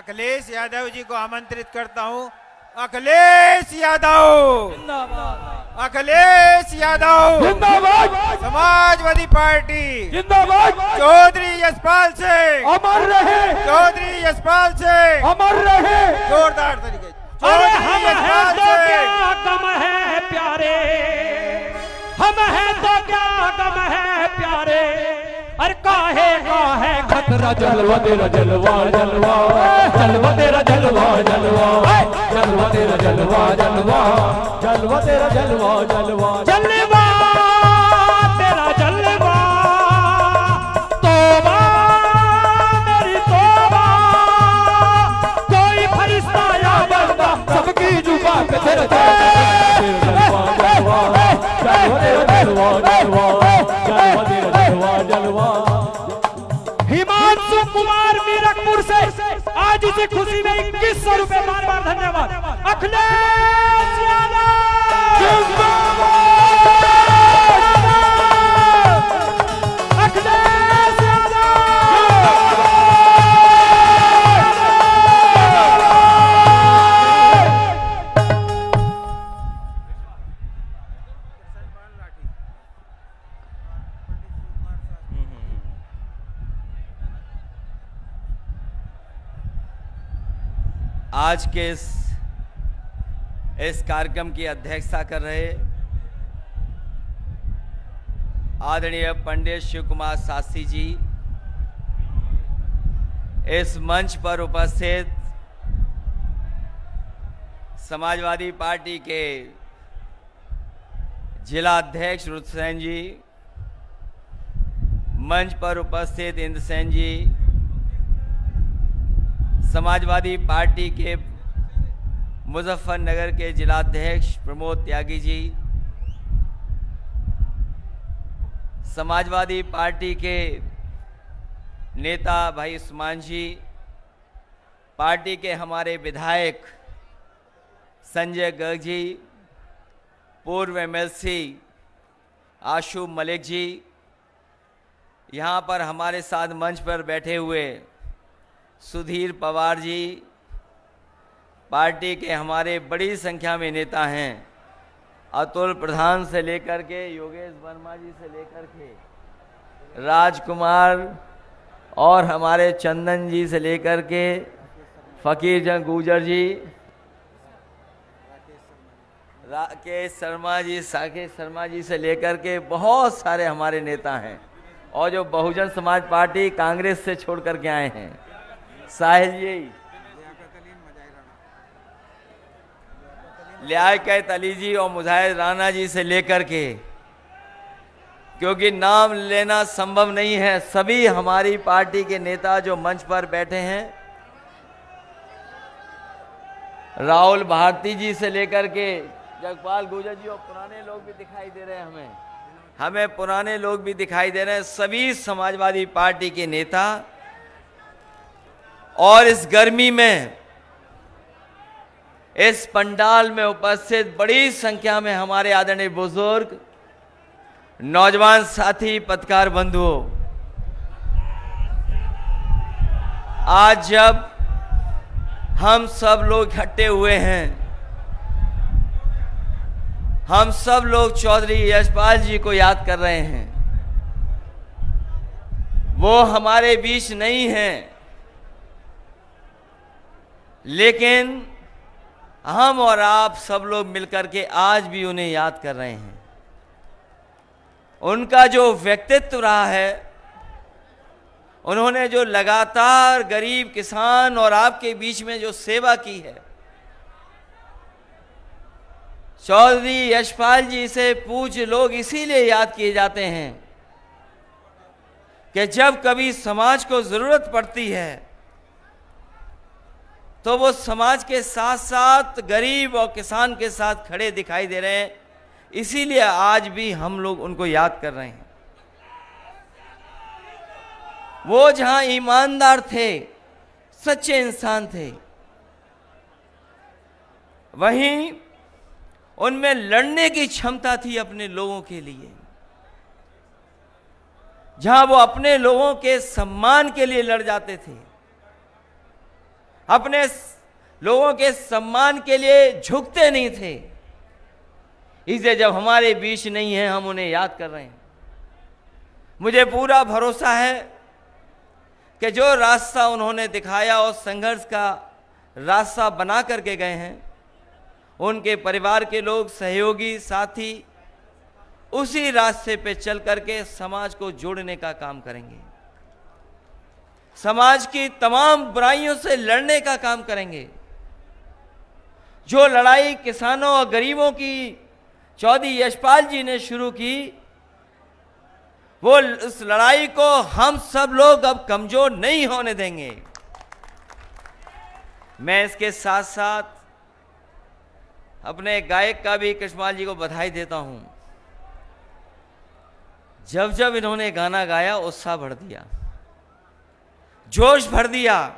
अखिलेश यादव जी को आमंत्रित करता हूं। अखिलेश यादव, अखिलेश यादव जिंदाबाद, समाजवादी पार्टी जिंदाबाद, चौधरी यशपाल सिंह अमर रहे, चौधरी यशपाल सिंह अमर रहे, जोरदार तरीके। अरे चौधरी हम हैं यशपाल तो सिंह, क्या गम है प्यारे, हम हैं तो क्या गम है प्यारे, अरे काहे काहे खतरा जलवा तेरा जलवा जलवा, जलवा तेरा जलवा जलवा, जलवा तेरा जलवा जलवा, जलवा तेरा जलवा जलवा, जलवा तेरा जलवा, तौबा मेरी तौबा, कोई फरिश्ता या बंदा सबकी जुबा पे तेरा जलवा जलवा, जलवा तेरा जलवा जलवा, जलवा तेरा जलवा जलवा। हिमांशु कुमार मीरकपुर से आज इसी खुशी में 2100 रुपए, बार बार धन्यवाद। अखिलेश यादव, अखिलेश यादव, आज के इस कार्यक्रम की अध्यक्षता कर रहे आदरणीय पंडित शिव कुमार शास्त्री जी, इस मंच पर उपस्थित समाजवादी पार्टी के जिला अध्यक्ष रुद्रसेन जी, मंच पर उपस्थित इंद्रसेन जी, समाजवादी पार्टी के मुजफ्फरनगर के जिलाध्यक्ष प्रमोद त्यागी जी, समाजवादी पार्टी के नेता भाई उस्मान जी, पार्टी के हमारे विधायक संजय गर्ग जी, पूर्व एमएलसी आशु मलिक जी, यहाँ पर हमारे साथ मंच पर बैठे हुए सुधीर पवार जी, पार्टी के हमारे बड़ी संख्या में नेता हैं, अतुल प्रधान से लेकर के योगेश वर्मा जी से लेकर के राजकुमार और हमारे चंदन जी से लेकर के फकीर जंग गुजर जी, राकेश शर्मा जी, साकेश शर्मा जी से लेकर के बहुत सारे हमारे नेता हैं, और जो बहुजन समाज पार्टी कांग्रेस से छोड़ करके आए हैं, साहिल जी, लियाकत अली जी और मुजाहिद राणा जी से लेकर के, क्योंकि नाम लेना संभव नहीं है, सभी हमारी पार्टी के नेता जो मंच पर बैठे हैं, राहुल भारती जी से लेकर के जगपाल गुर्जर जी, और पुराने लोग भी दिखाई दे रहे हैं, हमें पुराने लोग भी दिखाई दे रहे हैं, सभी समाजवादी पार्टी के नेता। और इस गर्मी में इस पंडाल में उपस्थित बड़ी संख्या में हमारे आदरणीय बुजुर्ग, नौजवान साथी, पत्रकार बंधुओं, आज जब हम सब लोग इकट्ठे हुए हैं, हम सब लोग चौधरी यशपाल जी को याद कर रहे हैं। वो हमारे बीच नहीं हैं, लेकिन हम और आप सब लोग मिलकर के आज भी उन्हें याद कर रहे हैं। उनका जो व्यक्तित्व रहा है, उन्होंने जो लगातार गरीब, किसान और आपके बीच में जो सेवा की है, चौधरी यशपाल जी से पूज्य लोग इसीलिए याद किए जाते हैं कि जब कभी समाज को जरूरत पड़ती है तो वो समाज के साथ साथ गरीब और किसान के साथ खड़े दिखाई दे रहे हैं, इसीलिए आज भी हम लोग उनको याद कर रहे हैं। वो जहां ईमानदार थे, सच्चे इंसान थे, वहीं उनमें लड़ने की क्षमता थी अपने लोगों के लिए। जहां वो अपने लोगों के सम्मान के लिए लड़ जाते थे, अपने लोगों के सम्मान के लिए झुकते नहीं थे। इसलिए जब हमारे बीच नहीं है, हम उन्हें याद कर रहे हैं। मुझे पूरा भरोसा है कि जो रास्ता उन्होंने दिखाया और संघर्ष का रास्ता बना करके गए हैं, उनके परिवार के लोग, सहयोगी, साथी उसी रास्ते पे चल करके समाज को जोड़ने का काम करेंगे, समाज की तमाम बुराइयों से लड़ने का काम करेंगे। जो लड़ाई किसानों और गरीबों की चौधरी यशपाल जी ने शुरू की, वो उस लड़ाई को हम सब लोग अब कमजोर नहीं होने देंगे। मैं इसके साथ साथ अपने गायक का भी कृष्णपाल जी को बधाई देता हूं। जब जब इन्होंने गाना गाया, उत्साह भर दिया, जोश भर दिया।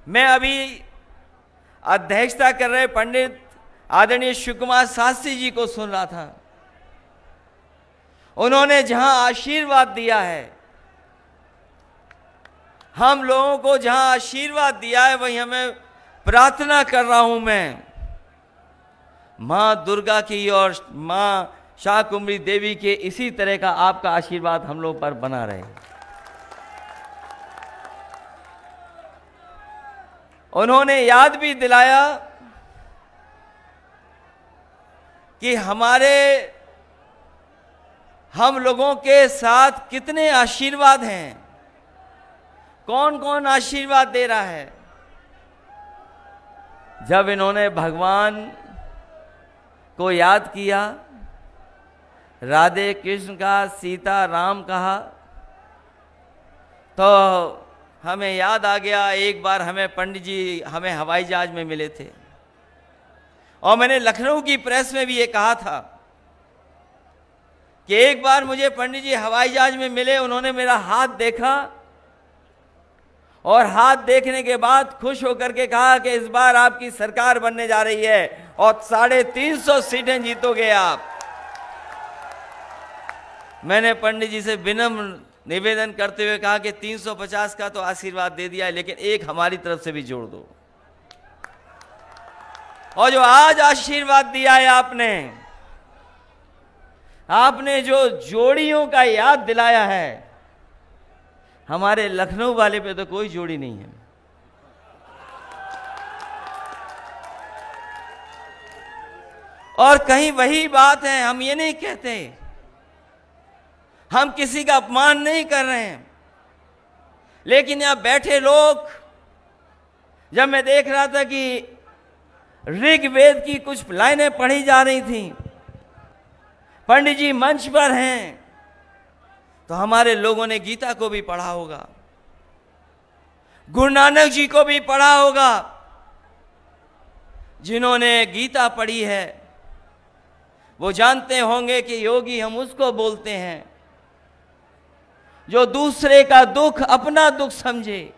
मैं अभी अध्यक्षता कर रहे पंडित आदरणीय शिव कुमार शास्त्री जी को सुन रहा था। उन्होंने जहां आशीर्वाद दिया है, हम लोगों को जहां आशीर्वाद दिया है, वही हमें प्रार्थना कर रहा हूं मैं मां दुर्गा की और मां शाकंभरी देवी के इसी तरह का आपका आशीर्वाद हम लोग पर बना रहे। उन्होंने याद भी दिलाया कि हम लोगों के साथ कितने आशीर्वाद हैं, कौन कौन आशीर्वाद दे रहा है। जब इन्होंने भगवान को याद किया, राधे कृष्ण का, सीता राम कहा, तो हमें याद आ गया, एक बार हमें पंडित जी हमें हवाई जहाज में मिले थे, और मैंने लखनऊ की प्रेस में भी ये कहा था कि एक बार मुझे पंडित जी हवाई जहाज में मिले, उन्होंने मेरा हाथ देखा और हाथ देखने के बाद खुश होकर के कहा कि इस बार आपकी सरकार बनने जा रही है और 350 सीटें जीतोगे आप। मैंने पंडित जी से विनम्र निवेदन करते हुए कहा कि 350 का तो आशीर्वाद दे दिया है, लेकिन एक हमारी तरफ से भी जोड़ दो। और जो आज आशीर्वाद दिया है आपने जो जोड़ियों का याद दिलाया है, हमारे लखनऊ वाले पे तो कोई जोड़ी नहीं है। और कहीं वही बात है, हम ये नहीं कहते, हम किसी का अपमान नहीं कर रहे हैं, लेकिन यहां बैठे लोग, जब मैं देख रहा था कि ऋग्वेद की कुछ लाइनें पढ़ी जा रही थी, पंडित जी मंच पर हैं, तो हमारे लोगों ने गीता को भी पढ़ा होगा, गुरु नानक जी को भी पढ़ा होगा। जिन्होंने गीता पढ़ी है वो जानते होंगे कि योगी हम उसको बोलते हैं जो दूसरे का दुख अपना दुख समझे।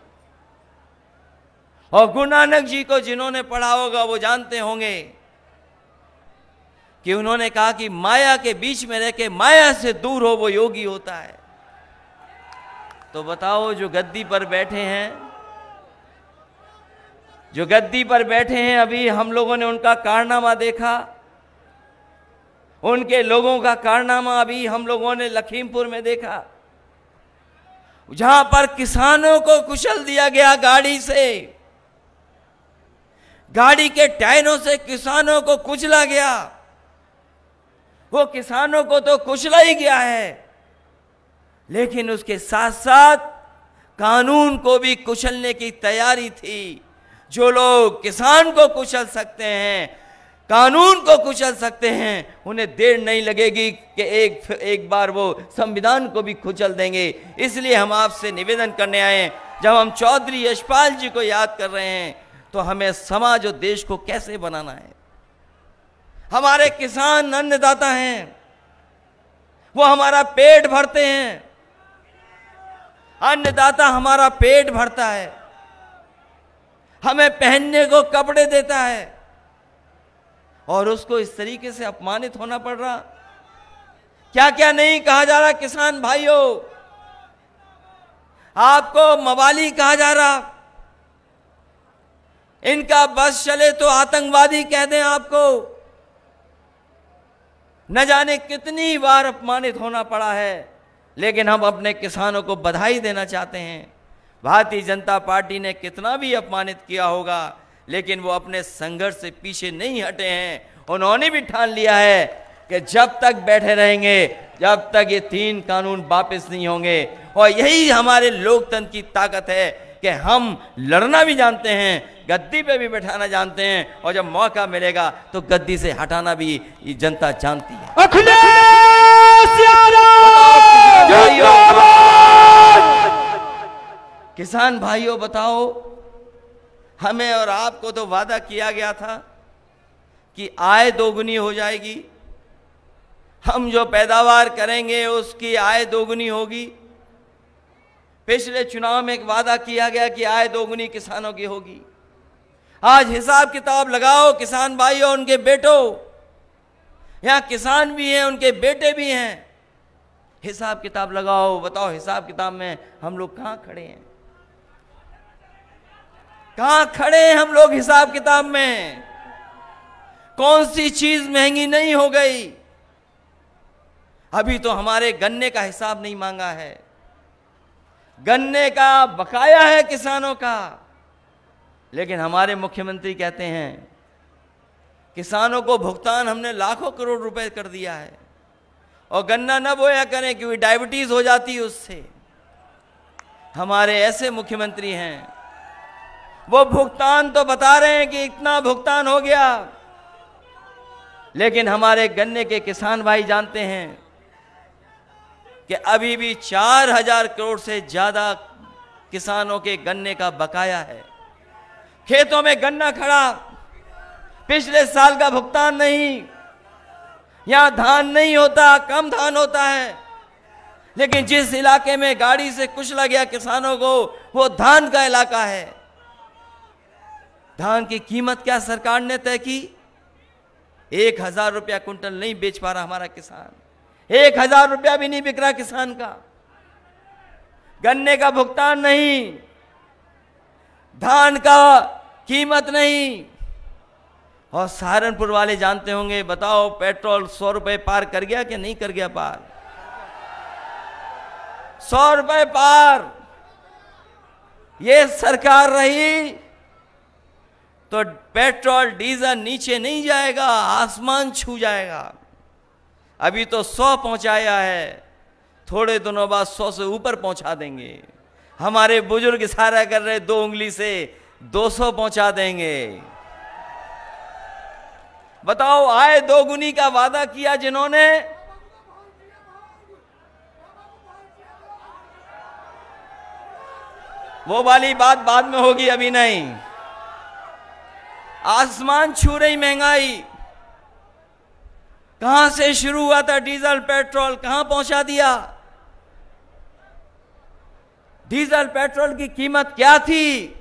और गुरु नानक जी को जिन्होंने पढ़ा होगा वो जानते होंगे कि उन्होंने कहा कि माया के बीच में रह के माया से दूर हो वो योगी होता है। तो बताओ, जो गद्दी पर बैठे हैं, अभी हम लोगों ने उनका कारनामा देखा, उनके लोगों का कारनामा अभी हम लोगों ने लखीमपुर में देखा, जहां पर किसानों को कुचल दिया गया गाड़ी से, गाड़ी के टायरों से किसानों को कुचला गया। वो किसानों को तो कुचला ही गया है, लेकिन उसके साथ साथ कानून को भी कुचलने की तैयारी थी। जो लोग किसान को कुचल सकते हैं, कानून को कुचल सकते हैं, उन्हें देर नहीं लगेगी कि एक बार वो संविधान को भी कुचल देंगे। इसलिए हम आपसे निवेदन करने आए, जब हम चौधरी यशपाल जी को याद कर रहे हैं, तो हमें समाज और देश को कैसे बनाना है। हमारे किसान अन्नदाता हैं, वो हमारा पेट भरते हैं, अन्नदाता हमारा पेट भरता है, हमें पहनने को कपड़े देता है, और उसको इस तरीके से अपमानित होना पड़ रहा। क्या क्या नहीं कहा जा रहा किसान भाइयों, आपको मवाली कहा जा रहा, इनका बस चले तो आतंकवादी कह दें आपको। न जाने कितनी बार अपमानित होना पड़ा है, लेकिन हम अपने किसानों को बधाई देना चाहते हैं। भारतीय जनता पार्टी ने कितना भी अपमानित किया होगा, लेकिन वो अपने संघर्ष से पीछे नहीं हटे हैं। उन्होंने भी ठान लिया है कि जब तक बैठे रहेंगे, जब तक ये 3 कानून वापस नहीं होंगे। और यही हमारे लोकतंत्र की ताकत है कि हम लड़ना भी जानते हैं, गद्दी पे भी बैठाना जानते हैं, और जब मौका मिलेगा तो गद्दी से हटाना भी ये जनता जानती है। अखिलेश किसान भाइयों बताओ, हमें और आपको तो वादा किया गया था कि आय दोगुनी हो जाएगी, हम जो पैदावार करेंगे उसकी आय दोगुनी होगी। पिछले चुनाव में एक वादा किया गया कि आय दोगुनी किसानों की होगी। आज हिसाब किताब लगाओ किसान भाइयों, उनके बेटों, यहां किसान भी हैं, उनके बेटे भी हैं। हिसाब किताब लगाओ, बताओ हिसाब किताब में हम लोग कहां खड़े हैं? कहां खड़े हैं हम लोग हिसाब किताब में? कौन सी चीज महंगी नहीं हो गई? अभी तो हमारे गन्ने का हिसाब नहीं मांगा है, गन्ने का बकाया है किसानों का, लेकिन हमारे मुख्यमंत्री कहते हैं किसानों को भुगतान हमने लाखों करोड़ रुपए कर दिया है, और गन्ना न बोया करें क्योंकि डायबिटीज हो जाती है उससे। हमारे ऐसे मुख्यमंत्री हैं, वो भुगतान तो बता रहे हैं कि इतना भुगतान हो गया, लेकिन हमारे गन्ने के किसान भाई जानते हैं कि अभी भी 4000 करोड़ से ज्यादा किसानों के गन्ने का बकाया है। खेतों में गन्ना खड़ा, पिछले साल का भुगतान नहीं। यहां धान नहीं होता, कम धान होता है, लेकिन जिस इलाके में गाड़ी से कुचला गया किसानों को, वो धान का इलाका है। धान की कीमत क्या सरकार ने तय की? 1000 रुपया कुंटल नहीं बेच पा रहा हमारा किसान, 1000 रुपया भी नहीं बिक रहा किसान का। गन्ने का भुगतान नहीं, धान का कीमत नहीं। और सहारनपुर वाले जानते होंगे, बताओ पेट्रोल 100 रुपए पार कर गया कि नहीं कर गया पार? 100 रुपए पार। ये सरकार रही तो पेट्रोल डीजल नीचे नहीं जाएगा, आसमान छू जाएगा। अभी तो 100 पहुंचाया है, थोड़े दिनों बाद 100 से ऊपर पहुंचा देंगे। हमारे बुजुर्ग इशारा कर रहे 2 उंगली से 200 पहुंचा देंगे। बताओ, आय दोगुनी का वादा किया जिन्होंने, वो वाली बात बाद में होगी, अभी नहीं। आसमान छू रही महंगाई। कहां से शुरू हुआ था डीजल पेट्रोल, कहां पहुंचा दिया? डीजल पेट्रोल की कीमत क्या थी,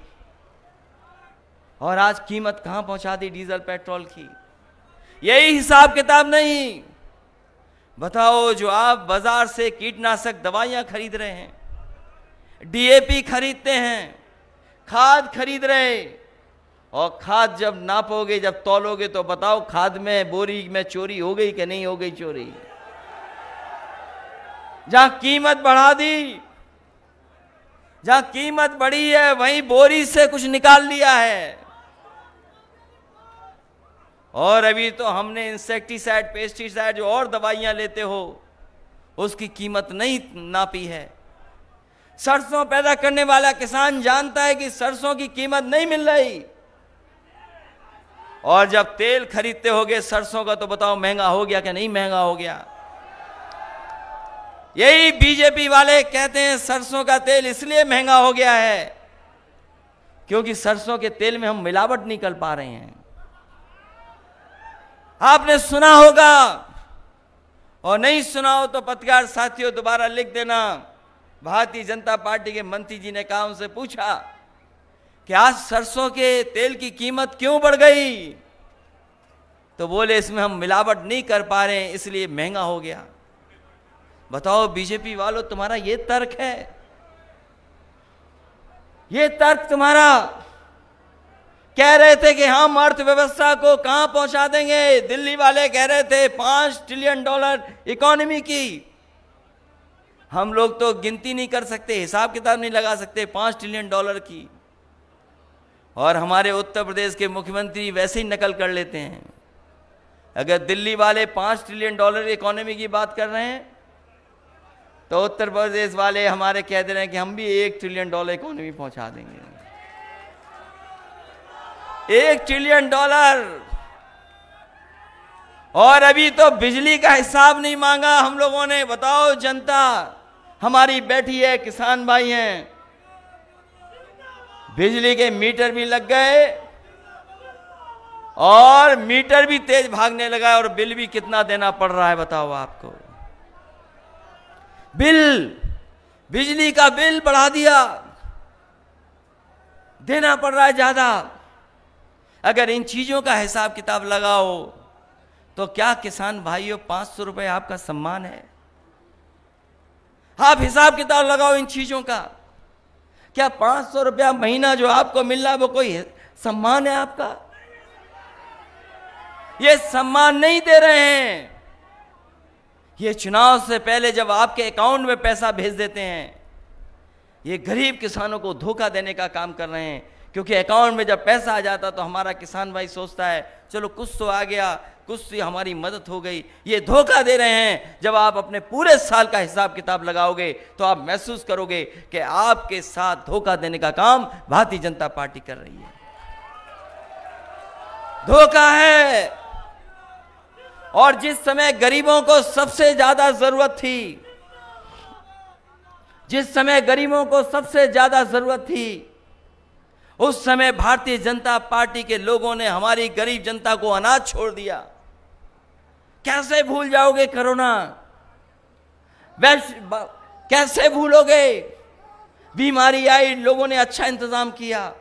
और आज कीमत कहां पहुंचा दी डीजल पेट्रोल की? यही हिसाब किताब नहीं। बताओ, जो आप बाजार से कीटनाशक दवाइयां खरीद रहे हैं, डीएपी खरीदते हैं, खाद खरीद रहे, और खाद जब नापोगे, जब तौलोगे, तो बताओ खाद में, बोरी में चोरी हो गई कि नहीं हो गई चोरी? जहां कीमत बढ़ा दी, जहां कीमत बढ़ी है, वहीं बोरी से कुछ निकाल लिया है। और अभी तो हमने इंसेक्टिसाइड, पेस्टिसाइड, जो और दवाइयां लेते हो, उसकी कीमत नहीं नापी है। सरसों पैदा करने वाला किसान जानता है कि सरसों की कीमत नहीं मिल रही, और जब तेल खरीदते होगे सरसों का, तो बताओ महंगा हो गया कि नहीं महंगा हो गया? यही बीजेपी वाले कहते हैं सरसों का तेल इसलिए महंगा हो गया है क्योंकि सरसों के तेल में हम मिलावट नहीं कर पा रहे हैं। आपने सुना होगा, और नहीं सुना हो तो पत्रकार साथियों दोबारा लिख देना। भारतीय जनता पार्टी के मंत्री जी ने कहा, उनसे पूछा कि आज सरसों के तेल की कीमत क्यों बढ़ गई? तो बोले इसमें हम मिलावट नहीं कर पा रहे हैं इसलिए महंगा हो गया। बताओ बीजेपी वालों, तुम्हारा ये तर्क है? ये तर्क तुम्हारा? कह रहे थे कि हम अर्थव्यवस्था को कहां पहुंचा देंगे। दिल्ली वाले कह रहे थे 5 ट्रिलियन डॉलर इकोनॉमी की। हम लोग तो गिनती नहीं कर सकते, हिसाब किताब नहीं लगा सकते 5 ट्रिलियन डॉलर की। और हमारे उत्तर प्रदेश के मुख्यमंत्री वैसे ही नकल कर लेते हैं। अगर दिल्ली वाले 5 ट्रिलियन डॉलर इकोनॉमी की बात कर रहे हैं तो उत्तर प्रदेश वाले हमारे कह दे रहे हैं कि हम भी 1 ट्रिलियन डॉलर इकोनॉमी पहुंचा देंगे। 1 ट्रिलियन डॉलर। और अभी तो बिजली का हिसाब नहीं मांगा हम लोगों ने। बताओ, जनता हमारी बैठी है, किसान भाई हैं, बिजली के मीटर भी लग गए और मीटर भी तेज भागने लगा और बिल भी कितना देना पड़ रहा है बताओ आपको। बिजली का बिल बढ़ा दिया, देना पड़ रहा है ज्यादा। अगर इन चीजों का हिसाब किताब लगाओ तो क्या किसान भाइयों 500 रुपए आपका सम्मान है? आप हिसाब किताब लगाओ इन चीजों का। क्या 500 रुपया महीना जो आपको मिल रहा है वो कोई सम्मान है आपका? ये सम्मान नहीं दे रहे हैं। ये चुनाव से पहले जब आपके अकाउंट में पैसा भेज देते हैं, ये गरीब किसानों को धोखा देने का काम कर रहे हैं। क्योंकि अकाउंट में जब पैसा आ जाता तो हमारा किसान भाई सोचता है चलो कुछ तो आ गया, कुछ से हमारी मदद हो गई। ये धोखा दे रहे हैं। जब आप अपने पूरे साल का हिसाब किताब लगाओगे तो आप महसूस करोगे कि आपके साथ धोखा देने का काम भारतीय जनता पार्टी कर रही है। धोखा है। और जिस समय गरीबों को सबसे ज्यादा जरूरत थी, जिस समय गरीबों को सबसे ज्यादा जरूरत थी, उस समय भारतीय जनता पार्टी के लोगों ने हमारी गरीब जनता को अनाज छोड़ दिया। कैसे भूल जाओगे कोरोना? कैसे भूलोगे? बीमारी आई, लोगों ने अच्छा इंतजाम किया।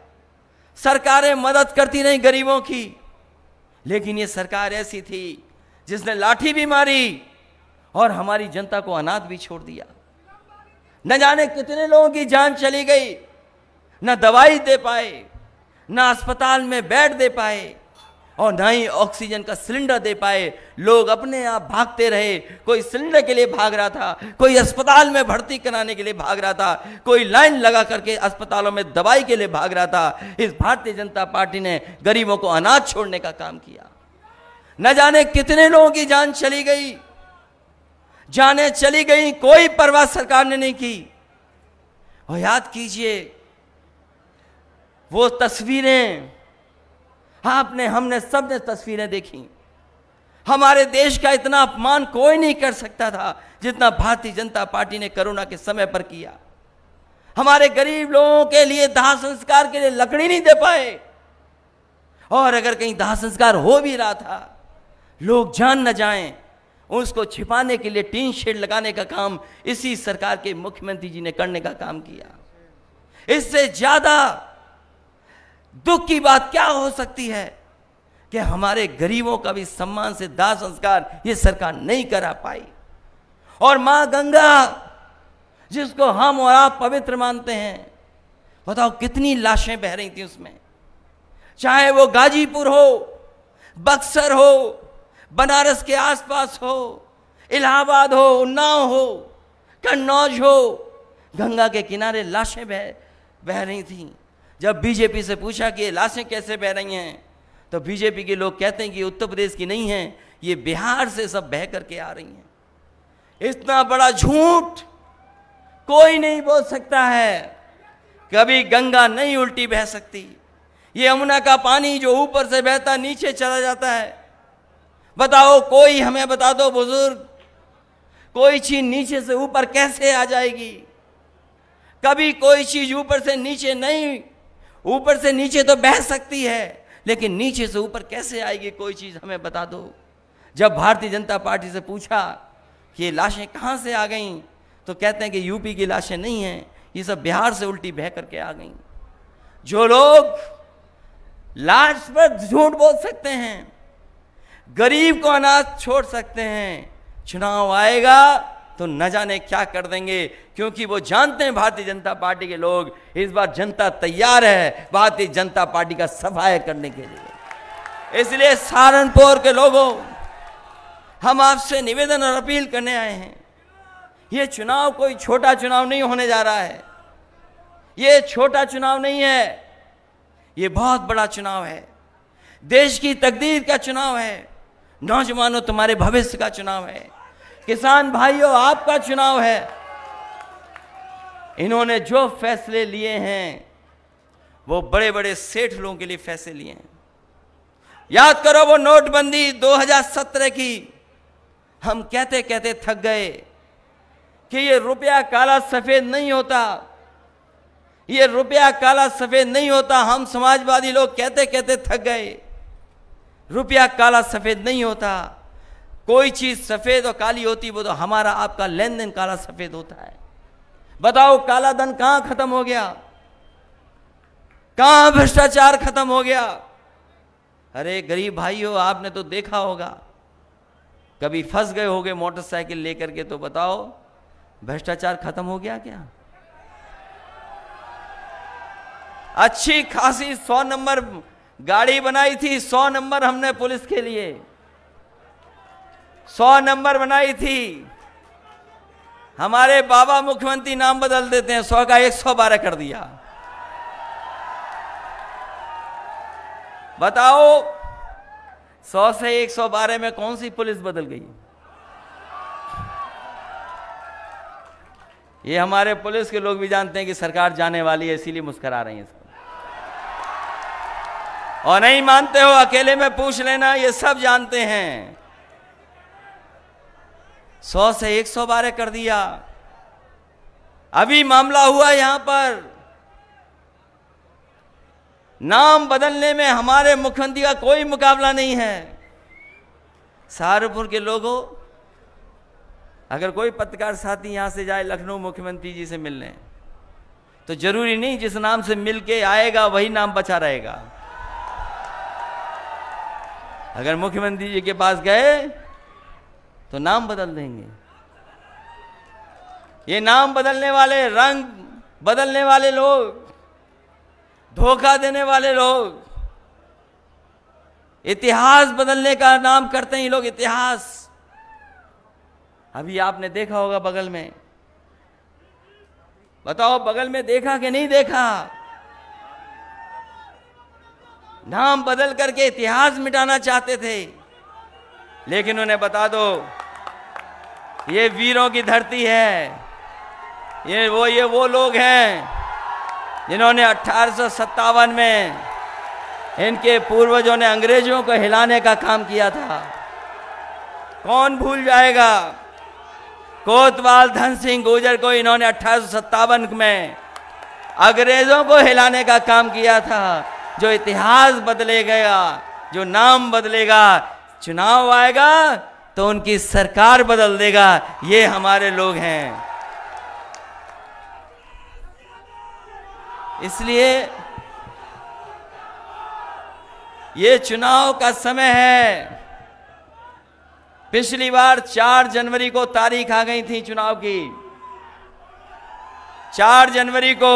सरकारें मदद करती नहीं गरीबों की, लेकिन ये सरकार ऐसी थी जिसने लाठी भी मारी और हमारी जनता को अनाथ भी छोड़ दिया। न जाने कितने लोगों की जान चली गई, न दवाई दे पाए, न अस्पताल में बेड दे पाए और न ही ऑक्सीजन का सिलेंडर दे पाए। लोग अपने आप भागते रहे। कोई सिलेंडर के लिए भाग रहा था, कोई अस्पताल में भर्ती कराने के लिए भाग रहा था, कोई लाइन लगा करके अस्पतालों में दवाई के लिए भाग रहा था। इस भारतीय जनता पार्टी ने गरीबों को अनाज छोड़ने का काम किया। न जाने कितने लोगों की जान चली गई, जाने चली गई, कोई परवाह सरकार ने नहीं की। और याद कीजिए वो तस्वीरें, हमने सबने तस्वीरें देखी। हमारे देश का इतना अपमान कोई नहीं कर सकता था जितना भारतीय जनता पार्टी ने कोरोना के समय पर किया। हमारे गरीब लोगों के लिए दाह संस्कार के लिए लकड़ी नहीं दे पाए, और अगर कहीं दाह संस्कार हो भी रहा था, लोग जान न जाएं, उसको छिपाने के लिए टीन शेड लगाने का काम इसी सरकार के मुख्यमंत्री जी ने करने का काम किया। इससे ज्यादा दुख की बात क्या हो सकती है कि हमारे गरीबों का भी सम्मान से दाह संस्कार ये सरकार नहीं करा पाई। और मां गंगा जिसको हम और आप पवित्र मानते हैं, बताओ कितनी लाशें बह रही थी उसमें। चाहे वो गाजीपुर हो, बक्सर हो, बनारस के आसपास हो, इलाहाबाद हो, उन्नाव हो, कन्नौज हो, गंगा के किनारे लाशें बह रही थी। जब बीजेपी से पूछा कि ये लाशें कैसे बह रही हैं, तो बीजेपी के लोग कहते हैं कि उत्तर प्रदेश की नहीं हैं, ये बिहार से सब बह करके आ रही हैं। इतना बड़ा झूठ कोई नहीं बोल सकता है। कभी गंगा नहीं उल्टी बह सकती। ये यमुना का पानी जो ऊपर से बहता नीचे चला जाता है। बताओ, कोई हमें बता दो बुजुर्ग, कोई चीज नीचे से ऊपर कैसे आ जाएगी? कभी कोई चीज ऊपर से नीचे नहीं, ऊपर से नीचे तो बह सकती है, लेकिन नीचे से ऊपर कैसे आएगी कोई चीज हमें बता दो। जब भारतीय जनता पार्टी से पूछा कि ये लाशें कहां से आ गईं, तो कहते हैं कि यूपी की लाशें नहीं हैं, ये सब बिहार से उल्टी बह करके आ गईं। जो लोग लाश पर झूठ बोल सकते हैं, गरीब को अनाज छोड़ सकते हैं, चुनाव आएगा तो न जाने क्या कर देंगे, क्योंकि वो जानते हैं भारतीय जनता पार्टी के लोग इस बार जनता तैयार है भारतीय जनता पार्टी का सफाया करने के लिए। इसलिए सहारनपुर के लोगों, हम आपसे निवेदन और अपील करने आए हैं। ये चुनाव कोई छोटा चुनाव नहीं होने जा रहा है, ये छोटा चुनाव नहीं है, ये बहुत बड़ा चुनाव है। देश की तकदीर का चुनाव है, नौजवानों तुम्हारे भविष्य का चुनाव है, किसान भाइयों आपका चुनाव है। इन्होंने जो फैसले लिए हैं वो बड़े बड़े सेठ लोगों के लिए फैसले लिए हैं। याद करो वो नोटबंदी 2017 की, हम कहते कहते थक गए कि ये रुपया काला सफेद नहीं होता, ये रुपया काला सफेद नहीं होता। हम समाजवादी लोग कहते कहते थक गए, रुपया काला सफेद नहीं होता। कोई चीज सफेद और काली होती वो तो हमारा आपका लेन देन काला सफेद होता है। बताओ काला धन कहां खत्म हो गया, कहां भ्रष्टाचार खत्म हो गया। अरे गरीब भाइयों, आपने तो देखा होगा, कभी फंस गए होगे मोटरसाइकिल लेकर के, तो बताओ भ्रष्टाचार खत्म हो गया क्या? अच्छी खासी 100 नंबर गाड़ी बनाई थी, 100 नंबर हमने पुलिस के लिए 100 नंबर बनाई थी। हमारे बाबा मुख्यमंत्री नाम बदल देते हैं, 100 का 112 कर दिया। बताओ 100 से 112 में कौन सी पुलिस बदल गई? ये हमारे पुलिस के लोग भी जानते हैं कि सरकार जाने वाली है, इसीलिए मुस्कुरा रही है। और नहीं मानते हो अकेले में पूछ लेना, ये सब जानते हैं। 100 से 112 कर दिया। अभी मामला हुआ यहां पर, नाम बदलने में हमारे मुख्यमंत्री का कोई मुकाबला नहीं है। सहारनपुर के लोगों, अगर कोई पत्रकार साथी यहां से जाए लखनऊ मुख्यमंत्री जी से मिलने, तो जरूरी नहीं जिस नाम से मिल के आएगा वही नाम बचा रहेगा। अगर मुख्यमंत्री जी के पास गए तो नाम बदल देंगे। ये नाम बदलने वाले, रंग बदलने वाले लोग, धोखा देने वाले लोग, इतिहास बदलने का नाम करते हैं ये लोग, इतिहास। अभी आपने देखा होगा बगल में, बताओ बगल में देखा कि नहीं देखा? नाम बदल करके इतिहास मिटाना चाहते थे, लेकिन उन्हें बता दो ये वीरों की धरती है। ये वो लोग हैं जिन्होंने 1857 में इनके पूर्वजों ने अंग्रेजों को हिलाने का काम किया था। कौन भूल जाएगा? कोतवाल धन सिंह गुर्जर को इन्होंने 1857 में अंग्रेजों को हिलाने का काम किया था। जो इतिहास बदलेगा, जो नाम बदलेगा, चुनाव आएगा तो उनकी सरकार बदल देगा। ये हमारे लोग हैं। इसलिए ये चुनाव का समय है। पिछली बार 4 जनवरी को तारीख आ गई थी चुनाव की, 4 जनवरी को।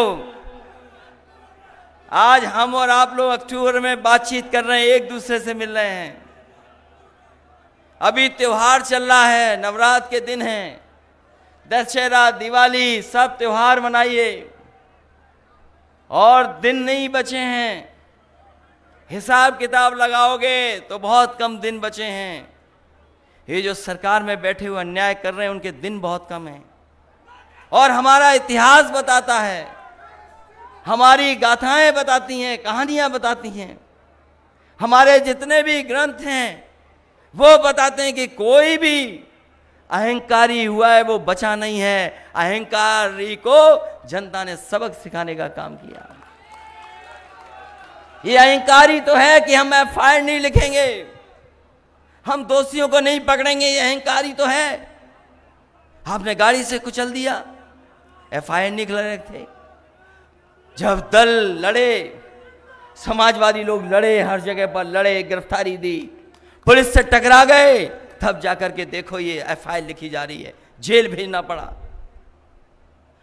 आज हम और आप लोग अक्टूबर में बातचीत कर रहे हैं, एक दूसरे से मिल रहे हैं। अभी त्योहार चल रहा है, नवरात्र के दिन हैं, दशहरा, दिवाली, सब त्योहार मनाइए और दिन नहीं बचे हैं। हिसाब किताब लगाओगे तो बहुत कम दिन बचे हैं। ये जो सरकार में बैठे हुए अन्याय कर रहे हैं उनके दिन बहुत कम हैं। और हमारा इतिहास बताता है, हमारी गाथाएं बताती हैं, कहानियां बताती हैं, हमारे जितने भी ग्रंथ हैं वो बताते हैं कि कोई भी अहंकारी हुआ है वो बचा नहीं है। अहंकारी को जनता ने सबक सिखाने का काम किया। ये अहंकारी तो है कि हम एफआईआर नहीं लिखेंगे, हम दोषियों को नहीं पकड़ेंगे, ये अहंकारी तो है। आपने गाड़ी से कुचल दिया, एफआईआर नहीं रहे थे। जब दल लड़े, समाजवादी लोग लड़े, हर जगह पर लड़े, गिरफ्तारी दी, पुलिस से टकरा गए, तब जाकर के देखो ये एफआईआर लिखी जा रही है, जेल भेजना पड़ा।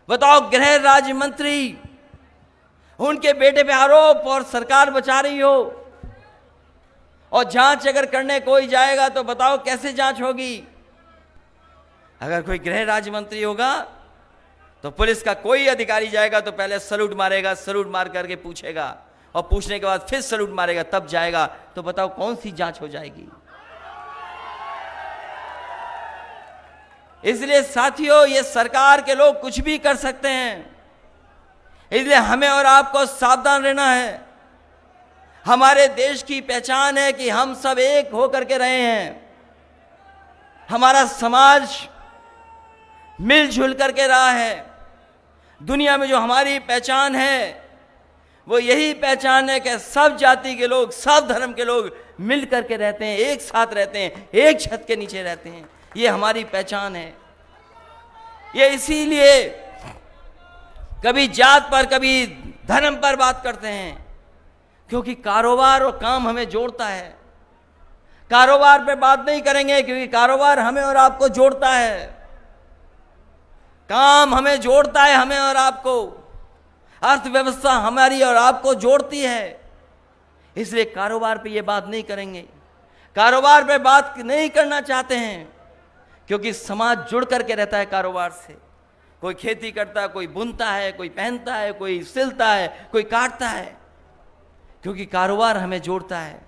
बताओ, गृह राज्य मंत्री, उनके बेटे पे आरोप और सरकार बचा रही हो, और जांच अगर करने कोई जाएगा तो बताओ कैसे जांच होगी? अगर कोई गृह राज्य मंत्री होगा तो पुलिस का कोई अधिकारी जाएगा तो पहले सलूट मारेगा, सलूट मार करके पूछेगा, और पूछने के बाद फिर सलूट मारेगा, तब जाएगा। तो बताओ कौन सी जांच हो जाएगी? इसलिए साथियों, ये सरकार के लोग कुछ भी कर सकते हैं, इसलिए हमें और आपको सावधान रहना है। हमारे देश की पहचान है कि हम सब एक होकर के रहे हैं, हमारा समाज मिलजुल करके रहा है। दुनिया में जो हमारी पहचान है वो यही पहचान है कि सब जाति के लोग, सब धर्म के लोग मिल करके रहते हैं, एक साथ रहते हैं, एक छत के नीचे रहते हैं। ये हमारी पहचान है। ये इसीलिए कभी जात पर, कभी धर्म पर बात करते हैं, क्योंकि कारोबार और काम हमें जोड़ता है। कारोबार पे बात नहीं करेंगे क्योंकि कारोबार हमें और आपको जोड़ता है, काम हमें जोड़ता है, हमें और आपको। अर्थव्यवस्था हमारी और आपको जोड़ती है, इसलिए कारोबार पे ये बात नहीं करेंगे। कारोबार पे बात नहीं करना चाहते हैं क्योंकि समाज जुड़ करके रहता है कारोबार से। कोई खेती करता है, कोई बुनता है, कोई पहनता है, कोई सिलता है, कोई काटता है, क्योंकि कारोबार हमें जोड़ता है।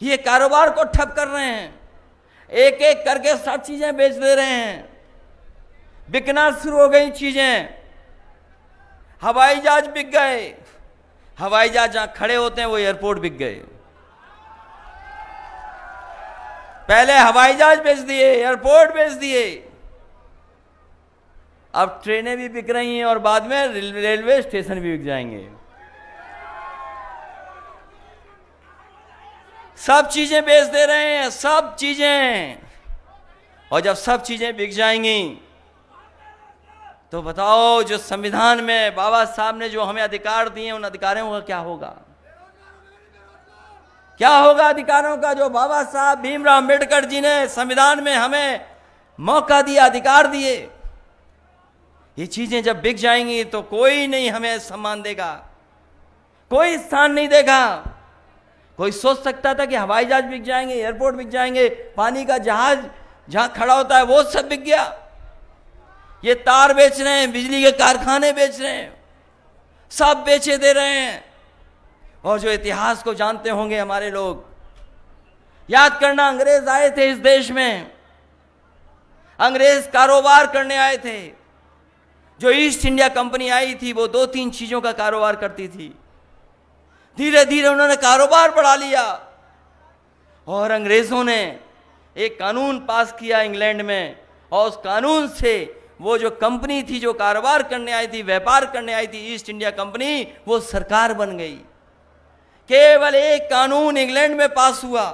ये कारोबार को ठप कर रहे हैं, एक एक करके सब चीजें बेच दे रहे हैं, बिकना शुरू हो गई चीजें। हवाई जहाज बिक गए, हवाई जहाज जहां खड़े होते हैं वो एयरपोर्ट बिक गए। पहले हवाई जहाज बेच दिए, एयरपोर्ट बेच दिए, अब ट्रेनें भी बिक रही हैं और बाद में रेलवे स्टेशन भी बिक जाएंगे। सब चीजें बेच दे रहे हैं, सब चीजें। और जब सब चीजें बिक जाएंगी तो बताओ, जो संविधान में बाबा साहब ने जो हमें अधिकार दिए, उन अधिकारों का क्या होगा? क्या होगा अधिकारों का जो बाबा साहब भीमराव अंबेडकर जी ने संविधान में हमें मौका दिया, अधिकार दिए? ये चीजें जब बिक जाएंगी तो कोई नहीं हमें सम्मान देगा, कोई स्थान नहीं देगा। कोई सोच सकता था कि हवाई जहाज बिक जाएंगे, एयरपोर्ट बिक जाएंगे, पानी का जहाज जहां खड़ा होता है वो सब बिक गया। ये तार बेच रहे हैं, बिजली के कारखाने बेच रहे हैं, सब बेचे दे रहे हैं। और जो इतिहास को जानते होंगे हमारे लोग, याद करना, अंग्रेज आए थे इस देश में, अंग्रेज कारोबार करने आए थे। जो ईस्ट इंडिया कंपनी आई थी वो 2-3 चीजों का कारोबार करती थी। धीरे धीरे उन्होंने कारोबार बढ़ा लिया और अंग्रेजों ने एक कानून पास किया इंग्लैंड में, और उस कानून से वो जो कंपनी थी, जो कारोबार करने आई थी, व्यापार करने आई थी, ईस्ट इंडिया कंपनी, वो सरकार बन गई। केवल एक कानून इंग्लैंड में पास हुआ,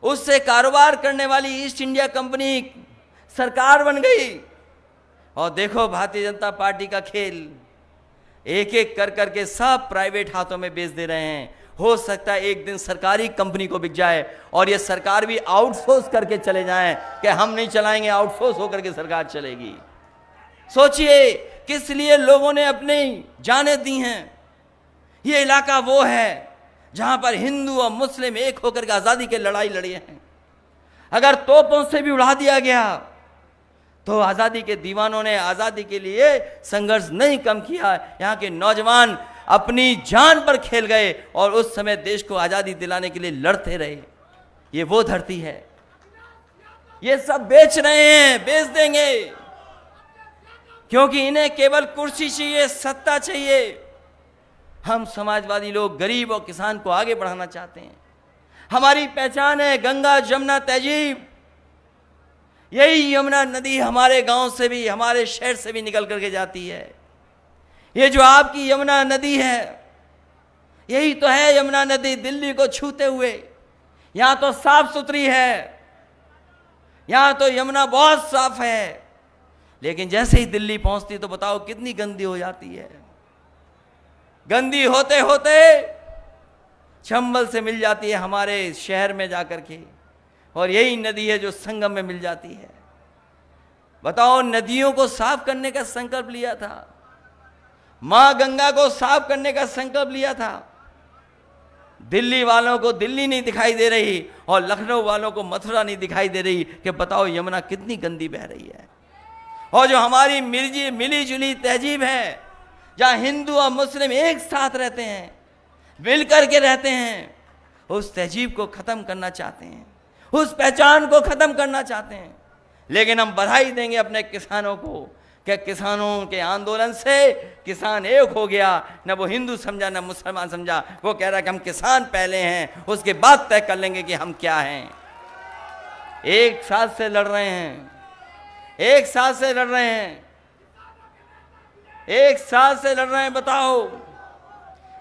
उससे कारोबार करने वाली ईस्ट इंडिया कंपनी सरकार बन गई। और देखो भारतीय जनता पार्टी का खेल, एक एक कर करके सब प्राइवेट हाथों में बेच दे रहे हैं। हो सकता है एक दिन सरकारी कंपनी को बिक जाए और ये सरकार भी आउटसोर्स करके चले जाएं कि हम नहीं चलाएंगे, आउटसोर्स होकर के सरकार चलेगी। सोचिए किस लिए लोगों ने अपनी जानें दी हैं। ये इलाका वो है जहां पर हिंदू और मुस्लिम एक होकर के आजादी की लड़ाई लड़ी है। अगर तोपों से भी उड़ा दिया गया तो आजादी के दीवानों ने आजादी के लिए संघर्ष नहीं कम किया। यहाँ के नौजवान अपनी जान पर खेल गए और उस समय देश को आजादी दिलाने के लिए लड़ते रहे। ये वो धरती है। ये सब बेच रहे हैं, बेच देंगे, क्योंकि इन्हें केवल कुर्सी चाहिए, सत्ता चाहिए। हम समाजवादी लोग गरीब और किसान को आगे बढ़ाना चाहते हैं। हमारी पहचान है गंगा, जमुना, तहजीब। यही यमुना नदी हमारे गांव से भी, हमारे शहर से भी निकल करके जाती है। ये जो आपकी यमुना नदी है, यही तो है यमुना नदी, दिल्ली को छूते हुए। यहां तो साफ सुथरी है, यहां तो यमुना बहुत साफ है, लेकिन जैसे ही दिल्ली पहुंचती तो बताओ कितनी गंदी हो जाती है। गंदी होते होते चंबल से मिल जाती है हमारे शहर में जाकर के। और यही नदी है जो संगम में मिल जाती है। बताओ, नदियों को साफ करने का संकल्प लिया था, मां गंगा को साफ करने का संकल्प लिया था। दिल्ली वालों को दिल्ली नहीं दिखाई दे रही और लखनऊ वालों को मथुरा नहीं दिखाई दे रही कि बताओ यमुना कितनी गंदी बह रही है। और जो हमारी मिली जुली तहजीब है, जहां हिंदू और मुस्लिम एक साथ रहते हैं, मिल करके रहते हैं, उस तहजीब को खत्म करना चाहते हैं, उस पहचान को खत्म करना चाहते हैं। लेकिन हम बधाई देंगे अपने किसानों को कि किसानों के आंदोलन से किसान एक हो गया। न वो हिंदू समझा न मुसलमान समझा, वो कह रहा कि हम किसान पहले हैं, उसके बाद तय कर लेंगे कि हम क्या हैं। एक साथ से लड़ रहे हैं, एक साथ से लड़ रहे हैं, एक साथ से लड़ रहे हैं। बताओ,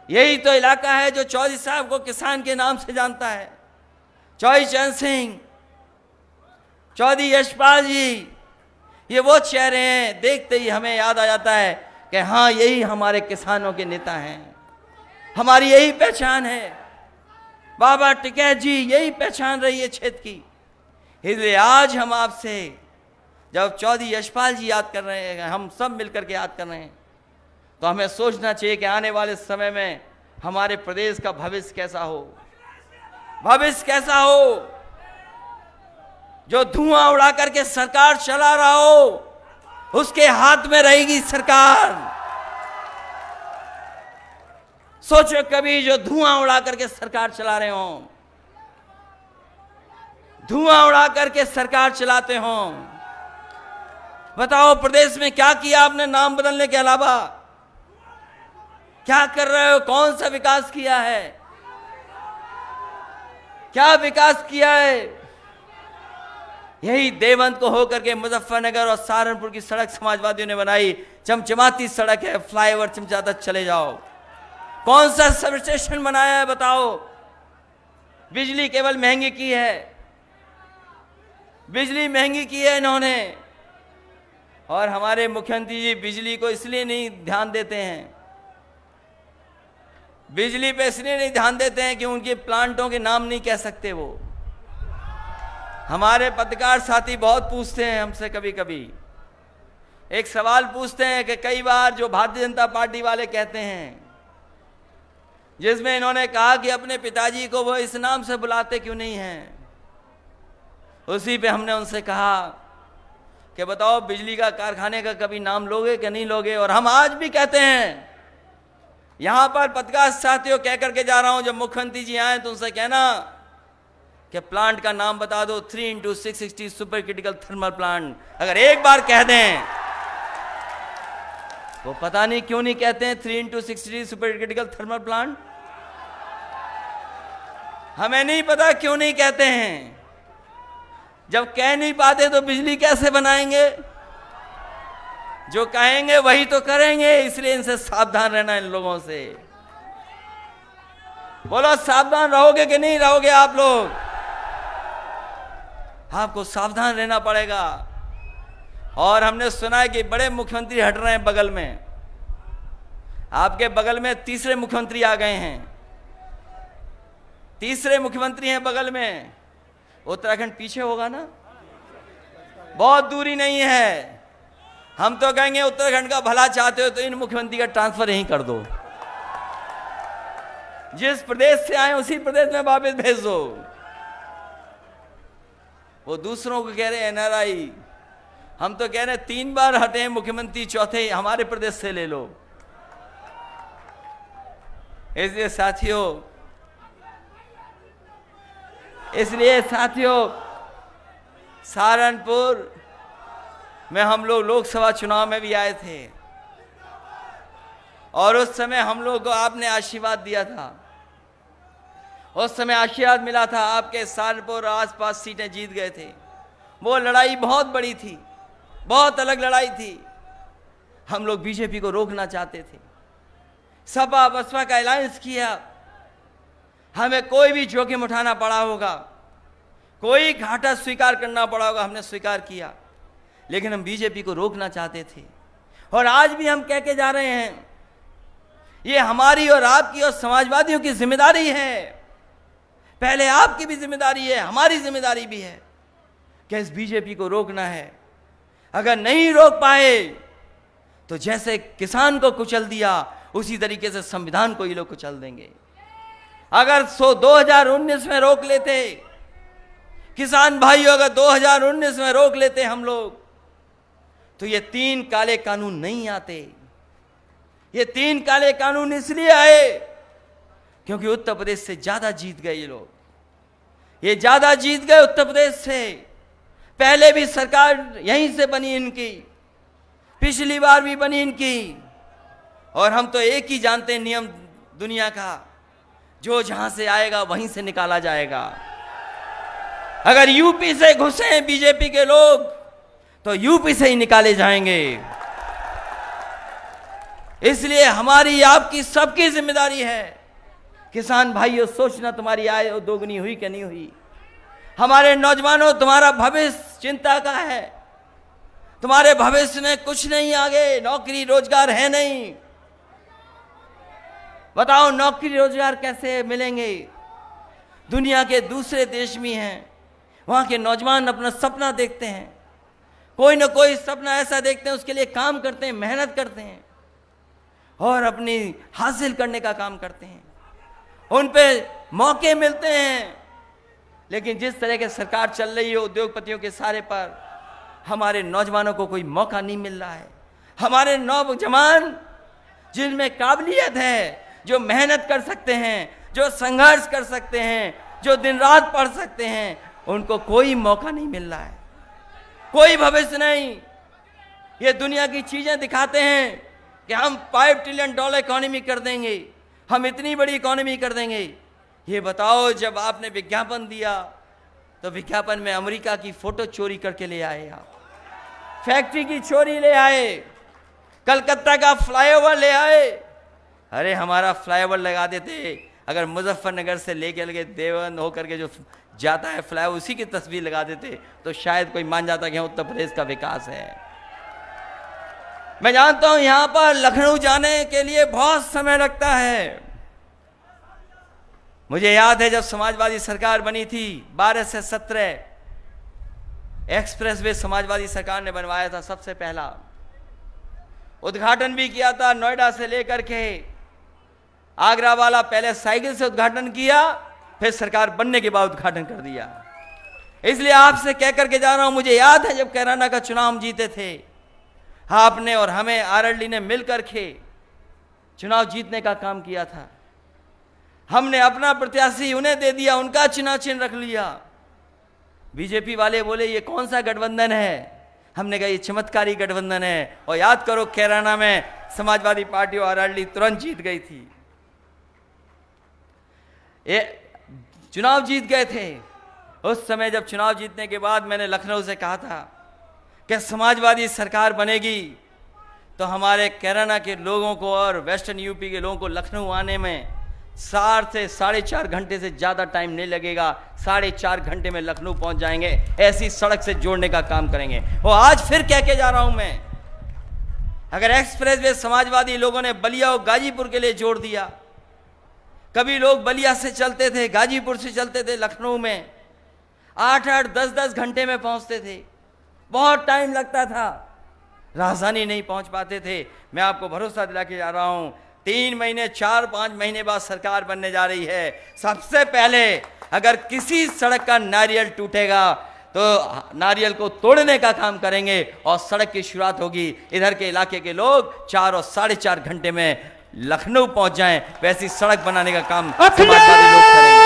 यही तो इलाका है जो चौधरी साहब को किसान के नाम से जानता है। चौधरी चरण सिंह, चौधरी यशपाल जी, ये वो चेहरे हैं, देखते ही हमें याद आ जाता है कि हाँ, यही हमारे किसानों के नेता हैं, हमारी यही पहचान है। बाबा टिकैत जी, यही पहचान रही है क्षेत्र की। इसलिए आज हम आपसे जब चौधरी यशपाल जी याद कर रहे हैं, हम सब मिलकर के याद कर रहे हैं, तो हमें सोचना चाहिए कि आने वाले समय में हमारे प्रदेश का भविष्य कैसा हो, भविष्य कैसा हो। जो धुआं उड़ा करके सरकार चला रहा हो, उसके हाथ में रहेगी सरकार। सोचो कभी जो धुआं उड़ा करके सरकार चला रहे हो, धुआं उड़ा करके सरकार चलाते हो। बताओ, प्रदेश में क्या किया आपने नाम बदलने के अलावा? क्या कर रहे हो? कौन सा विकास किया है? क्या विकास किया है? यही देवबंद को होकर के मुजफ्फरनगर और सहारनपुर की सड़क समाजवादियों ने बनाई, चमचमाती सड़क है, फ्लाईओवर चमचाता चले जाओ। कौन सा सब स्टेशन बनाया है? बताओ। बिजली केवल महंगी की है, बिजली महंगी की है इन्होंने। और हमारे मुख्यमंत्री जी बिजली को इसलिए नहीं ध्यान देते हैं, बिजली पे इसलिए नहीं ध्यान देते हैं कि उनके प्लांटों के नाम नहीं कह सकते वो। हमारे पत्रकार साथी बहुत पूछते हैं हमसे, कभी कभी एक सवाल पूछते हैं कि कई बार जो भारतीय जनता पार्टी वाले कहते हैं, जिसमें इन्होंने कहा कि अपने पिताजी को वो इस नाम से बुलाते क्यों नहीं हैं। उसी पे हमने उनसे कहा कि बताओ, बिजली का कारखाने का कभी नाम लोगे कि नहीं लोगे? और हम आज भी कहते हैं, यहां पर पत्रकार साथियों कह करके जा रहा हूं, जब मुख्यमंत्री जी आए तो उनसे कहना कि प्लांट का नाम बता दो, 3x660 super critical thermal plant. अगर एक बार कह दें, वो पता नहीं क्यों नहीं कहते हैं 3x660 super critical thermal plant. हमें नहीं पता क्यों नहीं कहते हैं। जब कह नहीं पाते तो बिजली कैसे बनाएंगे? जो कहेंगे वही तो करेंगे। इसलिए इनसे सावधान रहना, इन लोगों से। बोलो, सावधान रहोगे कि नहीं रहोगे आप लोग? आपको सावधान रहना पड़ेगा। और हमने सुना है कि बड़े मुख्यमंत्री हट रहे हैं बगल में। आपके बगल में तीसरे मुख्यमंत्री आ गए हैं, तीसरे मुख्यमंत्री हैं बगल में। उत्तराखंड पीछे होगा ना, बहुत दूरी नहीं है। हम तो कहेंगे उत्तराखंड का भला चाहते हो तो इन मुख्यमंत्री का ट्रांसफर यहीं कर दो, जिस प्रदेश से आए उसी प्रदेश में वापस भेज दो। वो दूसरों को कह रहे हैं एनआरआई, हम तो कह रहे हैं 3 बार हटे मुख्यमंत्री, चौथे हमारे प्रदेश से ले लो। इसलिए साथियों, सहारनपुर में हम लोग लोकसभा चुनाव में भी आए थे और उस समय हम लोग को आपने आशीर्वाद दिया था। उस समय आशीर्वाद मिला था, आपके सहारनपुर और आसपास सीटें जीत गए थे। वो लड़ाई बहुत बड़ी थी, बहुत अलग लड़ाई थी। हम लोग बीजेपी को रोकना चाहते थे, सपा बसपा का अलायंस किया। हमें कोई भी जोखिम उठाना पड़ा होगा, कोई घाटा स्वीकार करना पड़ा होगा, हमने स्वीकार किया। लेकिन हम बीजेपी को रोकना चाहते थे और आज भी हम कह के जा रहे हैं, ये हमारी और आपकी और समाजवादियों की जिम्मेदारी है पहले आपकी भी जिम्मेदारी है, हमारी जिम्मेदारी भी है कि इस बीजेपी को रोकना है। अगर नहीं रोक पाए तो जैसे किसान को कुचल दिया उसी तरीके से संविधान को ये लोग कुचल देंगे। अगर 2019 में रोक लेते किसान भाइयों, अगर 2019 में रोक लेते हम लोग, तो ये 3 काले कानून नहीं आते। ये 3 काले कानून इसलिए आए क्योंकि उत्तर प्रदेश से ज्यादा जीत गए ये लोग, ये ज्यादा जीत गए उत्तर प्रदेश से। पहले भी सरकार यहीं से बनी इनकी, पिछली बार भी बनी इनकी, और हम तो एक ही जानते हैं नियम दुनिया का, जो जहां से आएगा वहीं से निकाला जाएगा। अगर यूपी से घुसे बीजेपी के लोग तो यूपी से ही निकाले जाएंगे। इसलिए हमारी, आपकी, सबकी जिम्मेदारी है। किसान भाइयों, सोचना तुम्हारी आय दोगुनी हुई कि नहीं हुई। हमारे नौजवानों, तुम्हारा भविष्य चिंता का है। तुम्हारे भविष्य में कुछ नहीं, आगे नौकरी रोजगार है नहीं। बताओ नौकरी रोजगार कैसे मिलेंगे? दुनिया के दूसरे देश में हैं, वहां के नौजवान अपना सपना देखते हैं, कोई ना कोई सपना ऐसा देखते हैं, उसके लिए काम करते हैं, मेहनत करते हैं और अपनी हासिल करने का काम करते हैं। उन पे मौके मिलते हैं। लेकिन जिस तरह की सरकार चल रही है उद्योगपतियों के सारे पर, हमारे नौजवानों को कोई मौका नहीं मिल रहा है। हमारे नौजवान जिनमें काबिलियत है, जो मेहनत कर सकते हैं, जो संघर्ष कर सकते हैं, जो दिन रात पढ़ सकते हैं, उनको कोई मौका नहीं मिल रहा है, कोई भविष्य नहीं। ये दुनिया की चीजें दिखाते हैं कि हम $5 ट्रिलियन इकोनॉमी कर देंगे, हम इतनी बड़ी इकोनॉमी कर देंगे। ये बताओ, जब आपने विज्ञापन दिया तो विज्ञापन में अमेरिका की फोटो चोरी करके ले आए, आप फैक्ट्री की चोरी ले आए, कलकत्ता का फ्लाईओवर ले आए। अरे हमारा फ्लाईओवर लगा देते, अगर मुजफ्फरनगर से लेके लगे देवन होकर के जो जाता है फ्लाईओवर, उसी की तस्वीर लगा देते तो शायद कोई मान जाता कि उत्तर प्रदेश का विकास है। मैं जानता हूं यहां पर लखनऊ जाने के लिए बहुत समय लगता है। मुझे याद है जब समाजवादी सरकार बनी थी 12 से 17 एक्सप्रेसवे समाजवादी सरकार ने बनवाया था, सबसे पहला उद्घाटन भी किया था। नोएडा से लेकर के आगरा वाला पहले साइकिल से उद्घाटन किया, फिर सरकार बनने के बाद उद्घाटन कर दिया। इसलिए आपसे कह करके जा रहा हूं, मुझे याद है जब कैराना का चुनाव हम जीते थे, आपने और हमें आरएलडी ने मिलकर के चुनाव जीतने का काम किया था। हमने अपना प्रत्याशी उन्हें दे दिया, उनका चुनाव चिन्ह रख लिया। बीजेपी वाले बोले ये कौन सा गठबंधन है? हमने कहा ये चमत्कारी गठबंधन है। और याद करो कैराना में समाजवादी पार्टी और आरएलडी तुरंत जीत गई थी, ये चुनाव जीत गए थे। उस समय जब चुनाव जीतने के बाद मैंने लखनऊ से कहा था कि समाजवादी सरकार बनेगी तो हमारे कैराना के लोगों को और वेस्टर्न यूपी के लोगों को लखनऊ आने में 4 से 4.5 घंटे से ज़्यादा टाइम नहीं लगेगा। 4.5 घंटे में लखनऊ पहुंच जाएंगे, ऐसी सड़क से जोड़ने का काम करेंगे। और आज फिर कह के जा रहा हूं मैं, अगर एक्सप्रेसवे समाजवादी लोगों ने बलिया और गाजीपुर के लिए जोड़ दिया, कभी लोग बलिया से चलते थे, गाजीपुर से चलते थे, लखनऊ में 8-8, 10-10 घंटे में पहुंचते थे, बहुत टाइम लगता था, राजधानी नहीं पहुंच पाते थे। मैं आपको भरोसा दिला के जा रहा हूं, 3 महीने 4-5 महीने बाद सरकार बनने जा रही है। सबसे पहले अगर किसी सड़क का नारियल टूटेगा तो नारियल को तोड़ने का काम करेंगे और सड़क की शुरुआत होगी। इधर के इलाके के लोग 4 और 4.5 घंटे में लखनऊ पहुंच जाएं, वैसी सड़क बनाने का काम समाजवादी लोग करेंगे।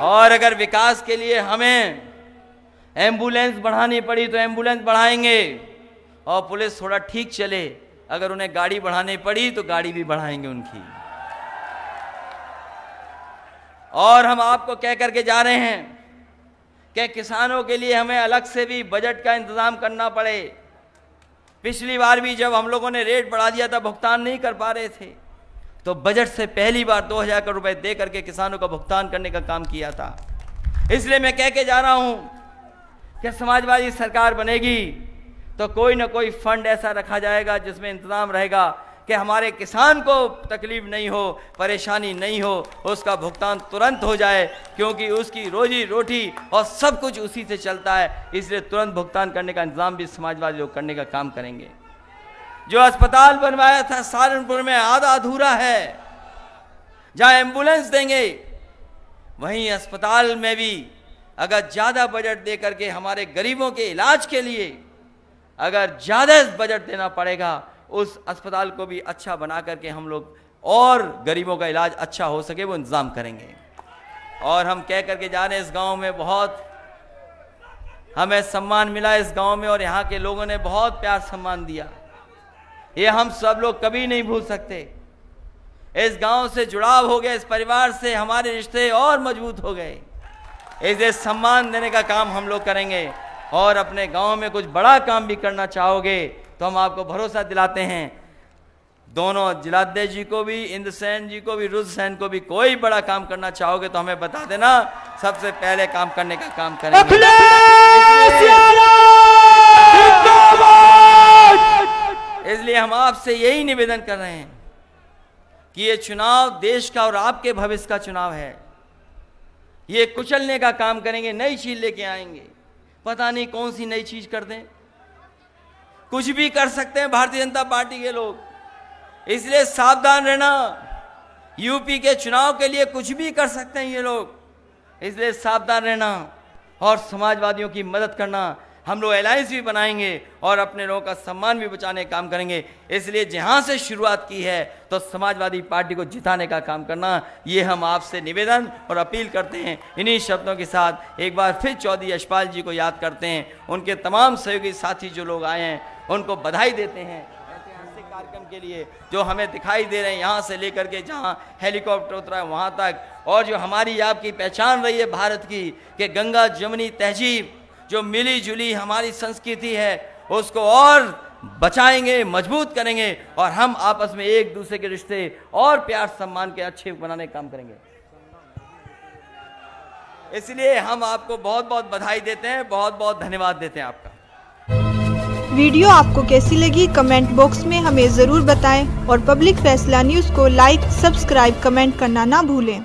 और अगर विकास के लिए हमें एम्बुलेंस बढ़ानी पड़ी तो एम्बुलेंस बढ़ाएंगे, और पुलिस थोड़ा ठीक चले, अगर उन्हें गाड़ी बढ़ानी पड़ी तो गाड़ी भी बढ़ाएंगे उनकी। और हम आपको कह करके जा रहे हैं कि किसानों के लिए हमें अलग से भी बजट का इंतजाम करना पड़े। पिछली बार भी जब हम लोगों ने रेट बढ़ा दिया था, भुगतान नहीं कर पा रहे थे, तो बजट से पहली बार 2000 करोड़ रुपए दे करके किसानों का भुगतान करने का काम किया था। इसलिए मैं कह के जा रहा हूं कि समाजवादी सरकार बनेगी तो कोई ना कोई फंड ऐसा रखा जाएगा जिसमें इंतजाम रहेगा कि हमारे किसान को तकलीफ नहीं हो, परेशानी नहीं हो, उसका भुगतान तुरंत हो जाए, क्योंकि उसकी रोजी रोटी और सब कुछ उसी से चलता है। इसलिए तुरंत भुगतान करने का इंतजाम भी समाजवादी लोग करने का काम करेंगे। जो अस्पताल बनवाया था सहारनपुर में आधा अधूरा है, जहां एम्बुलेंस देंगे वहीं अस्पताल में भी अगर ज़्यादा बजट दे करके हमारे गरीबों के इलाज के लिए अगर ज़्यादा बजट देना पड़ेगा, उस अस्पताल को भी अच्छा बना करके हम लोग और गरीबों का इलाज अच्छा हो सके वो इंतज़ाम करेंगे। और हम कह करके जा रहे हैं, इस गांव में बहुत हमें सम्मान मिला इस गांव में, और यहाँ के लोगों ने बहुत प्यार सम्मान दिया, ये हम सब लोग कभी नहीं भूल सकते। इस गांव से जुड़ाव हो गया, इस परिवार से हमारे रिश्ते और मजबूत हो गए। इसे सम्मान देने का काम हम लोग करेंगे। और अपने गांव में कुछ बड़ा काम भी करना चाहोगे तो हम आपको भरोसा दिलाते हैं, दोनों जिलाध्यक्ष जी को भी, इंद्रसेन जी को भी, रुद्रसेन को भी, कोई बड़ा काम करना चाहोगे तो हमें बता देना, सबसे पहले काम करने का काम करेंगे। इसलिए हम आपसे यही निवेदन कर रहे हैं कि ये चुनाव देश का और आपके भविष्य का चुनाव है। ये कुचलने का काम करेंगे, नई चीज लेके आएंगे, पता नहीं कौन सी नई चीज कर दें, कुछ भी कर सकते हैं भारतीय जनता पार्टी के लोग, इसलिए सावधान रहना। यूपी के चुनाव के लिए कुछ भी कर सकते हैं ये लोग, इसलिए सावधान रहना और समाजवादियों की मदद करना। हम लोग अलायंस भी बनाएंगे और अपने लोगों का सम्मान भी बचाने का काम करेंगे। इसलिए जहां से शुरुआत की है तो समाजवादी पार्टी को जिताने का काम करना, ये हम आपसे निवेदन और अपील करते हैं। इन्हीं शब्दों के साथ एक बार फिर चौधरी यशपाल जी को याद करते हैं, उनके तमाम सहयोगी साथी जो लोग आए हैं उनको बधाई देते हैं ऐतिहासिक कार्यक्रम के लिए जो हमें दिखाई दे रहे हैं, यहाँ से लेकर के जहाँ हेलीकॉप्टर उतरा है वहाँ तक, और जो हमारी आपकी पहचान रही है भारत की कि गंगा जमुनी तहजीब जो मिली जुली हमारी संस्कृति है उसको और बचाएंगे, मजबूत करेंगे और हम आपस में एक दूसरे के रिश्ते और प्यार सम्मान के अच्छे बनाने का काम करेंगे। इसलिए हम आपको बहुत बहुत बधाई देते हैं, बहुत बहुत धन्यवाद देते हैं आपका। वीडियो आपको कैसी लगी कमेंट बॉक्स में हमें ज़रूर बताएं और पब्लिक फैसला न्यूज़ को लाइक, सब्सक्राइब, कमेंट करना ना भूलें।